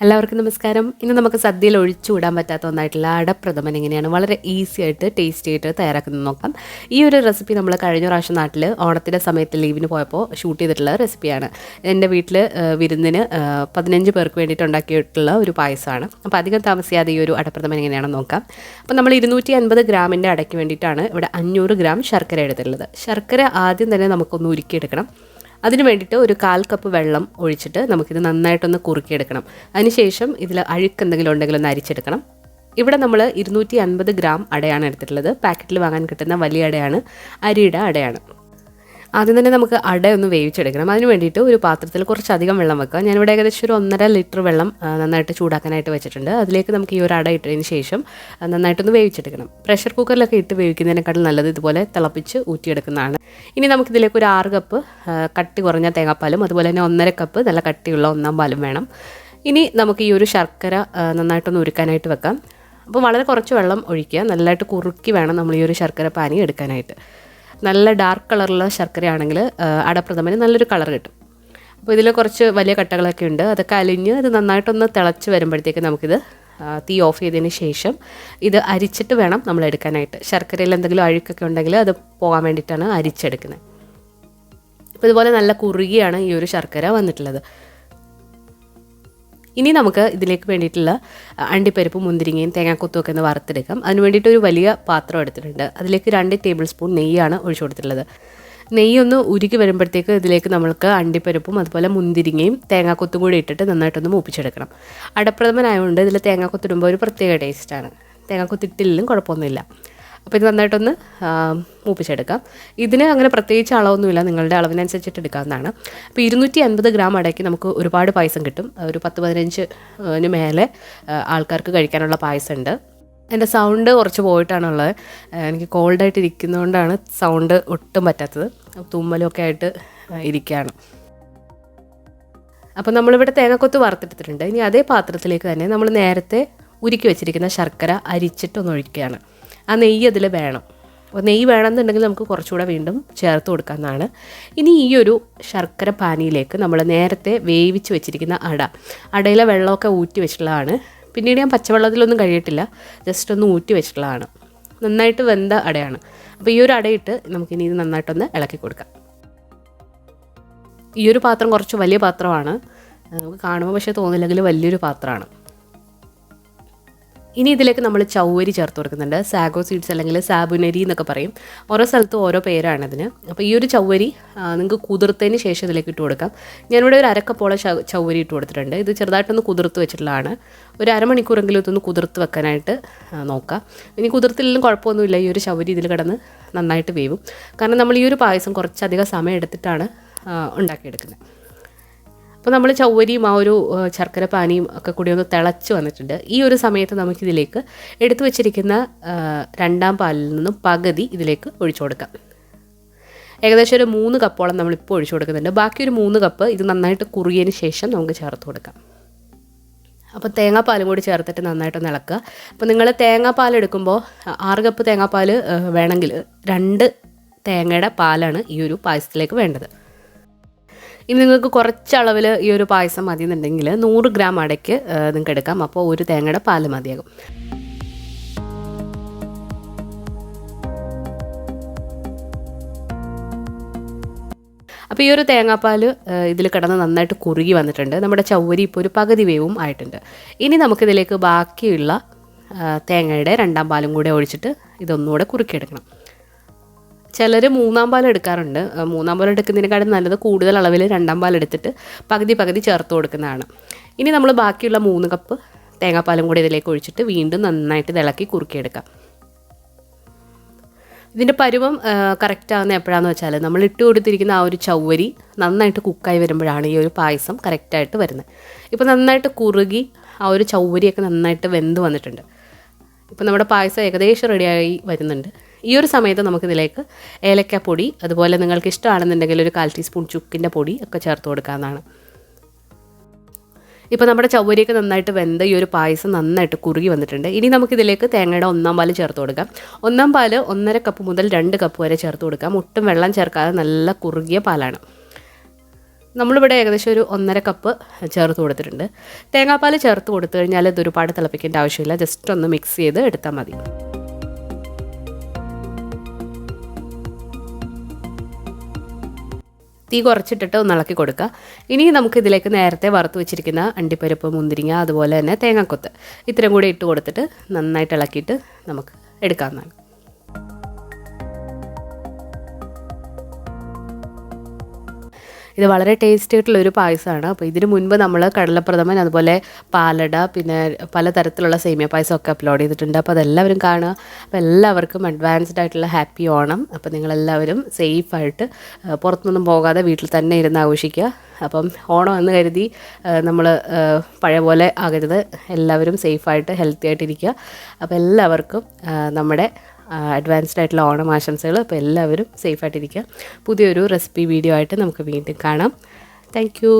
എല്ലാവർക്കും നമസ്കാരം. ഇന്ന് നമുക്ക് സദ്യയിൽ ഒഴിച്ചുകൂടാൻ പറ്റാത്ത ഒന്നായിട്ടുള്ള അടപ്രഥമൻ എങ്ങനെയാണ് വളരെ ഈസി ആയിട്ട് ടേസ്റ്റി ആയിട്ട് തയ്യാറാക്കുന്നത് നോക്കാം. ഈ ഒരു റെസിപ്പി നമ്മൾ കഴിഞ്ഞ പ്രാവശ്യം നാട്ടിൽ ഓണത്തിൻ്റെ സമയത്ത് ലീവിന് പോയപ്പോൾ ഷൂട്ട് ചെയ്തിട്ടുള്ള റെസിപ്പിയാണ്. എൻ്റെ വീട്ടിൽ വിരുന്നിന് 15 പേർക്ക് വേണ്ടിയിട്ട് ഉണ്ടാക്കിയിട്ടുള്ള ഒരു പായസമാണ്. അപ്പോൾ അധികം താമസിയാതെ ഈ ഒരു അടപ്രഥമൻ എങ്ങനെയാണെന്ന് നോക്കാം. അപ്പോൾ നമ്മൾ 250 ഗ്രാമിൻ്റെ അടയ്ക്ക് വേണ്ടിയിട്ടാണ് ഇവിടെ 500 ഗ്രാം ശർക്കര എടുത്തിട്ടുള്ളത്. ശർക്കര ആദ്യം തന്നെ നമുക്കൊന്ന് ഉരുക്കിയെടുക്കണം. അതിന് വേണ്ടിയിട്ട് ഒരു 1/4 കപ്പ് വെള്ളം ഒഴിച്ചിട്ട് നമുക്കിത് നന്നായിട്ടൊന്ന് കുറുക്കിയെടുക്കണം. അതിനുശേഷം ഇതിൽ അഴുക്ക് എന്തെങ്കിലും ഉണ്ടെങ്കിൽ ഒന്ന് അരിച്ചെടുക്കണം. ഇവിടെ നമ്മൾ 250 ഗ്രാം അടയാണ് എടുത്തിട്ടുള്ളത്. പാക്കറ്റിൽ വാങ്ങാൻ കിട്ടുന്ന വലിയ അടയാണ്, അരിയുടെ അടയാണ്. ആദ്യം തന്നെ നമുക്ക് അട ഒന്ന് വേവിച്ചെടുക്കണം. അതിന് വേണ്ടിയിട്ട് ഒരു പാത്രത്തിൽ കുറച്ചധികം വെള്ളം വെക്കുക. ഞാനിവിടെ ഏകദേശം ഒരു 1.5 ലിറ്റർ വെള്ളം നന്നായിട്ട് ചൂടാക്കാനായിട്ട് വെച്ചിട്ടുണ്ട്. അതിലേക്ക് നമുക്ക് ഈ ഒരു അട ഇട്ടതിന് ശേഷം നന്നായിട്ടൊന്ന് വേവിച്ചെടുക്കണം. പ്രഷർ കുക്കറിലൊക്കെ ഇട്ട് വേവിക്കുന്നതിനേക്കാളും നല്ലത് ഇതുപോലെ തിളപ്പിച്ച് ഊറ്റിയെടുക്കുന്നതാണ്. ഇനി നമുക്കിതിലേക്ക് ഒരു 6 കപ്പ് കട്ടി കുറഞ്ഞ തേങ്ങാപ്പാലും അതുപോലെ തന്നെ 1.5 കപ്പ് നല്ല കട്ടിയുള്ള ഒന്നാം പാലും വേണം. ഇനി നമുക്ക് ഈ ഒരു ശർക്കര നന്നായിട്ടൊന്ന് ഉരുക്കാനായിട്ട് വെക്കാം. അപ്പോൾ വളരെ കുറച്ച് വെള്ളം ഒഴിക്കുക. നല്ലതായിട്ട് കുറുക്കി വേണം നമ്മൾ ഈ ഒരു ശർക്കര പാനി എടുക്കാനായിട്ട്. നല്ല ഡാർക്ക് കളറുള്ള ശർക്കരയാണെങ്കിൽ അടപ്രഥമന് നല്ലൊരു കളർ കിട്ടും. അപ്പോൾ ഇതിൽ കുറച്ച് വലിയ കട്ടകളൊക്കെ ഉണ്ട്. അതൊക്കെ അലിഞ്ഞ് ഇത് നന്നായിട്ടൊന്ന് തിളച്ച് വരുമ്പോഴത്തേക്ക് നമുക്കിത് തീ ഓഫ് ചെയ്തതിന് ശേഷം ഇത് അരിച്ചിട്ട് വേണം നമ്മൾ എടുക്കാനായിട്ട്. ശർക്കരയിൽ എന്തെങ്കിലും അഴുക്കൊക്കെ ഉണ്ടെങ്കിൽ അത് പോകാൻ വേണ്ടിയിട്ടാണ് അരിച്ചെടുക്കുന്നത്. അപ്പോൾ ഇതുപോലെ നല്ല കുറുകിയാണ് ഈ ഒരു ശർക്കര വന്നിട്ടുള്ളത്. ഇനി നമുക്ക് ഇതിലേക്ക് വേണ്ടിയിട്ടുള്ള അണ്ടിപ്പരിപ്പ്, മുന്തിരിങ്ങയും തേങ്ങാക്കൊത്തും ഒക്കെ ഒന്ന് വറുത്തെടുക്കാം. അതിന് വേണ്ടിയിട്ട് ഒരു വലിയ പാത്രം എടുത്തിട്ടുണ്ട്. അതിലേക്ക് 2 ടേബിൾ സ്പൂൺ നെയ്യാണ് ഒഴിച്ചു കൊടുത്തിട്ടുള്ളത്. നെയ്യൊന്ന് ഉരുക്കി വരുമ്പോഴത്തേക്ക് ഇതിലേക്ക് നമ്മൾക്ക് അണ്ടിപ്പരിപ്പും അതുപോലെ മുന്തിരിങ്ങയും തേങ്ങാക്കൊത്തും കൂടി ഇട്ടിട്ട് നന്നായിട്ടൊന്ന് മൂപ്പിച്ചെടുക്കണം. അടപ്രഥമനായതുകൊണ്ട് ഇതിൽ തേങ്ങാക്കൊത്തിടുമ്പോൾ ഒരു പ്രത്യേക ടേസ്റ്റാണ്. തേങ്ങാക്കൊത്തിട്ടില്ലെങ്കിലും കുഴപ്പമൊന്നുമില്ല. അപ്പോൾ ഇത് നന്നായിട്ടൊന്ന് മൂപ്പിച്ചെടുക്കാം. ഇതിന് അങ്ങനെ പ്രത്യേകിച്ച് അളവൊന്നുമില്ല, നിങ്ങളുടെ അളവിനനുസരിച്ചിട്ട് എടുക്കാവുന്നതാണ്. അപ്പോൾ 250 ഗ്രാം അടയ്ക്ക് നമുക്ക് ഒരുപാട് പായസം കിട്ടും. ഒരു 10-15 മേലെ ആൾക്കാർക്ക് കഴിക്കാനുള്ള പായസം ഉണ്ട്. എൻ്റെ സൗണ്ട് കുറച്ച് പോയിട്ടാണുള്ളത്. എനിക്ക് കോൾഡായിട്ട് ഇരിക്കുന്നതുകൊണ്ടാണ് സൗണ്ട് ഒട്ടും പറ്റാത്തത്. തുമ്മലൊക്കെ ആയിട്ട് ഇരിക്കുകയാണ്. അപ്പോൾ നമ്മളിവിടെ തേങ്ങാക്കൊത്ത് വറുത്തെടുത്തിട്ടുണ്ട്. ഇനി അതേ പാത്രത്തിലേക്ക് തന്നെ നമ്മൾ നേരത്തെ ഉരുക്കി വെച്ചിരിക്കുന്ന ശർക്കര അരിച്ചിട്ടൊന്ന് ഒഴിക്കുകയാണ്. ആ നെയ്യ് അതിൽ വേണം. അപ്പോൾ നെയ്യ് വേണമെന്നുണ്ടെങ്കിൽ നമുക്ക് കുറച്ചുകൂടെ വീണ്ടും ചേർത്ത് കൊടുക്കാവുന്നതാണ്. ഇനി ഈ ഒരു ശർക്കര പാനിയിലേക്ക് നമ്മൾ നേരത്തെ വേവിച്ച് വെച്ചിരിക്കുന്ന അടയിലെ വെള്ളമൊക്കെ ഊറ്റി വെച്ചിട്ടുള്ളതാണ്. പിന്നീട് ഞാൻ പച്ചവെള്ളത്തിലൊന്നും കഴിയിട്ടില്ല, ജസ്റ്റ് ഒന്ന് ഊറ്റി വെച്ചിട്ടുള്ളതാണ്. നന്നായിട്ട് വെന്ത അടയാണ്. അപ്പോൾ ഈ ഒരു അടയിട്ട് നമുക്കിനി ഇത് നന്നായിട്ടൊന്ന് ഇളക്കി കൊടുക്കാം. ഈ ഒരു പാത്രം കുറച്ച് വലിയ പാത്രമാണ്, നമുക്ക് കാണുമ്പോൾ പക്ഷേ തോന്നില്ലെങ്കിൽ വലിയൊരു പാത്രമാണ്. ഇനി ഇതിലേക്ക് നമ്മൾ ചവ്വരി ചേർത്ത് കൊടുക്കുന്നുണ്ട്. സാഗോ സീഡ്സ് അല്ലെങ്കിൽ സാബുനരി എന്നൊക്കെ പറയും. ഓരോ സ്ഥലത്തും ഓരോ പേരാണിതിന്. അപ്പോൾ ഈ ഒരു ചവ്വരി നിങ്ങൾക്ക് കുതിർത്തതിന് ശേഷം ഇതിലേക്ക് ഇട്ട് കൊടുക്കാം. ഞാനിവിടെ ഒരു അരക്കപ്പോളം ചവ്വരി ഇട്ട് കൊടുത്തിട്ടുണ്ട്. ഇത് ചെറുതായിട്ടൊന്ന് കുതിർത്ത് വെച്ചിട്ടുള്ളതാണ്. ഒരു അരമണിക്കൂറെങ്കിലും ഇതൊന്ന് കുതിർത്ത് വെക്കാനായിട്ട് നോക്കാം. ഇനി കുതിർത്തില്ലെങ്കിലും കുഴപ്പമൊന്നുമില്ല, ഈ ഒരു ചവ്വരി ഇതിൽ കിടന്ന് നന്നായിട്ട് വേവും. കാരണം നമ്മൾ ഈ ഒരു പായസം കുറച്ചധികം സമയം എടുത്തിട്ടാണ് ഉണ്ടാക്കിയെടുക്കുന്നത്. അപ്പോൾ നമ്മൾ ചവ്വരിയും ആ ഒരു ശർക്കര പാനിയും ഒക്കെ കൂടി ഒന്ന് തിളച്ച് വന്നിട്ടുണ്ട്. ഈ ഒരു സമയത്ത് നമുക്കിതിലേക്ക് എടുത്തു വെച്ചിരിക്കുന്ന 2ാം പാലിൽ നിന്നും പകുതി ഇതിലേക്ക് ഒഴിച്ചു കൊടുക്കാം. ഏകദേശം ഒരു 3 കപ്പോളം നമ്മളിപ്പോൾ ഒഴിച്ചു കൊടുക്കുന്നുണ്ട്. ബാക്കി ഒരു 3 കപ്പ് ഇത് നന്നായിട്ട് കുറുകിയതിന് ശേഷം നമുക്ക് ചേർത്ത് കൊടുക്കാം. അപ്പോൾ തേങ്ങാപ്പാലും കൂടി ചേർത്തിട്ട് നന്നായിട്ടൊന്ന് ഇളക്കുക. അപ്പോൾ നിങ്ങൾ തേങ്ങാപ്പാൽ എടുക്കുമ്പോൾ 6 കപ്പ് തേങ്ങാപ്പാൽ വേണമെങ്കിൽ 2 തേങ്ങയുടെ പാലാണ് ഈ ഒരു പായസത്തിലേക്ക് വേണ്ടത്. ഇനി നിങ്ങൾക്ക് കുറച്ച് അളവിൽ ഈ ഒരു പായസം മതി എന്നുണ്ടെങ്കിൽ 100 ഗ്രാം അടയ്ക്ക് നിങ്ങൾക്ക് എടുക്കാം. അപ്പോൾ ഒരു തേങ്ങയുടെ പാല് മതിയാകും. അപ്പോൾ ഈ ഒരു തേങ്ങാപ്പാൽ ഇതിൽ കിടന്ന് നന്നായിട്ട് കുറുകി വന്നിട്ടുണ്ട്. നമ്മുടെ ചവ്വരി ഇപ്പോൾ ഒരു പകുതി വേവും ആയിട്ടുണ്ട്. ഇനി നമുക്കിതിലേക്ക് ബാക്കിയുള്ള തേങ്ങയുടെ 2ാം പാലും കൂടെ ഒഴിച്ചിട്ട് ഇതൊന്നുകൂടെ കുറുക്കിയെടുക്കണം. ചിലർ 3ാം പാൽ എടുക്കാറുണ്ട്. 3ാം പാൽ എടുക്കുന്നതിനേക്കാളും നല്ലത് കൂടുതൽ അളവിൽ 2ാം പാൽ എടുത്തിട്ട് പകുതി ചേർത്ത് കൊടുക്കുന്നതാണ്. ഇനി നമ്മൾ ബാക്കിയുള്ള 3 കപ്പ് തേങ്ങാപ്പാലും കൂടി ഇതിലേക്ക് ഒഴിച്ചിട്ട് വീണ്ടും നന്നായിട്ട് ഇളക്കി കുറുക്കിയെടുക്കാം. ഇതിൻ്റെ പരുവം കറക്റ്റ് ആകുന്ന എപ്പോഴാണെന്ന് വെച്ചാൽ നമ്മൾ ഇട്ട് കൊടുത്തിരിക്കുന്ന ആ ഒരു ചവ്വരി നന്നായിട്ട് കുക്കായി വരുമ്പോഴാണ് ഈ ഒരു പായസം കറക്റ്റായിട്ട് വരുന്നത്. ഇപ്പോൾ നന്നായിട്ട് കുറുകി ആ ഒരു ചവ്വരിയൊക്കെ നന്നായിട്ട് വെന്ത് വന്നിട്ടുണ്ട്. ഇപ്പോൾ നമ്മുടെ പായസം ഏകദേശം റെഡിയായി വരുന്നുണ്ട്. ഈ ഒരു സമയത്ത് നമുക്കിതിലേക്ക് ഏലക്കാപ്പൊടി, അതുപോലെ നിങ്ങൾക്ക് ഇഷ്ടമാണെന്നുണ്ടെങ്കിൽ ഒരു 1/4 ടീസ്പൂൺ ചുക്കിൻ്റെ പൊടി ഒക്കെ ചേർത്ത് കൊടുക്കാവുന്നതാണ്. ഇപ്പോൾ നമ്മുടെ ചവ്വരിയൊക്കെ നന്നായിട്ട് വെന്ത ഈ ഒരു പായസം നന്നായിട്ട് കുറുകി വന്നിട്ടുണ്ട്. ഇനി നമുക്കിതിലേക്ക് തേങ്ങയുടെ 1ാം പാൽ ചേർത്ത് കൊടുക്കാം. 1ാം പാൽ 1.5 കപ്പ് മുതൽ 2 കപ്പ് വരെ ചേർത്ത് കൊടുക്കാം. ഒട്ടും വെള്ളം ചേർക്കാതെ നല്ല കുറുകിയ പാലാണ്. നമ്മളിവിടെ ഏകദേശം ഒരു 1.5 കപ്പ് ചേർത്ത് കൊടുത്തിട്ടുണ്ട്. തേങ്ങാപ്പാൽ ചേർത്ത് കൊടുത്തു കഴിഞ്ഞാൽ ഇത് ഒരുപാട് തിളപ്പിക്കേണ്ട ആവശ്യമില്ല, ജസ്റ്റ് ഒന്ന് മിക്സ് ചെയ്ത് എടുത്താൽ മതി. തീ കുറച്ചിട്ടിട്ട് ഒന്ന് ഇളക്കി കൊടുക്കുക. ഇനി നമുക്ക് ഇതിലേക്ക് നേരത്തെ വറുത്ത് വെച്ചിരിക്കുന്ന അണ്ടിപ്പരിപ്പ്, മുന്തിരിങ്ങ, അതുപോലെ തന്നെ തേങ്ങാക്കൊത്ത് ഇത്രയും കൂടി ഇട്ട് കൊടുത്തിട്ട് നന്നായിട്ട് ഇളക്കിയിട്ട് നമുക്ക് എടുക്കാവുന്നതാണ്. ഇത് വളരെ ടേസ്റ്റി ആയിട്ടുള്ളൊരു പായസമാണ്. അപ്പോൾ ഇതിന് മുൻപ് നമ്മൾ കടലപ്രഥമൻ, അതുപോലെ പാലട, പിന്നെ പലതരത്തിലുള്ള സേമിയ പായസം ഒക്കെ അപ്ലോഡ് ചെയ്തിട്ടുണ്ട്. അപ്പോൾ അതെല്ലാവരും കാണുക. അപ്പോൾ എല്ലാവർക്കും അഡ്വാൻസ്ഡ് ആയിട്ടുള്ള ഹാപ്പി ഓണം. അപ്പോൾ നിങ്ങളെല്ലാവരും സേഫായിട്ട് പുറത്തൊന്നും പോകാതെ വീട്ടിൽ തന്നെ ഇരുന്ന് ആഘോഷിക്കുക. അപ്പം ഓണം എന്ന് കരുതി നമ്മൾ പഴയ പോലെ ആകരുത്. എല്ലാവരും സേഫായിട്ട് ഹെൽത്തി ആയിട്ടിരിക്കുക. അപ്പോൾ എല്ലാവർക്കും നമ്മുടെ അഡ്വാൻസ്ഡ് ആയിട്ടുള്ള ഓണം ആശംസകൾ. അപ്പോൾ എല്ലാവരും സേഫായിട്ടിരിക്കുക. പുതിയൊരു റെസിപ്പി വീഡിയോ ആയിട്ട് നമുക്ക് വീണ്ടും കാണാം. Thank you.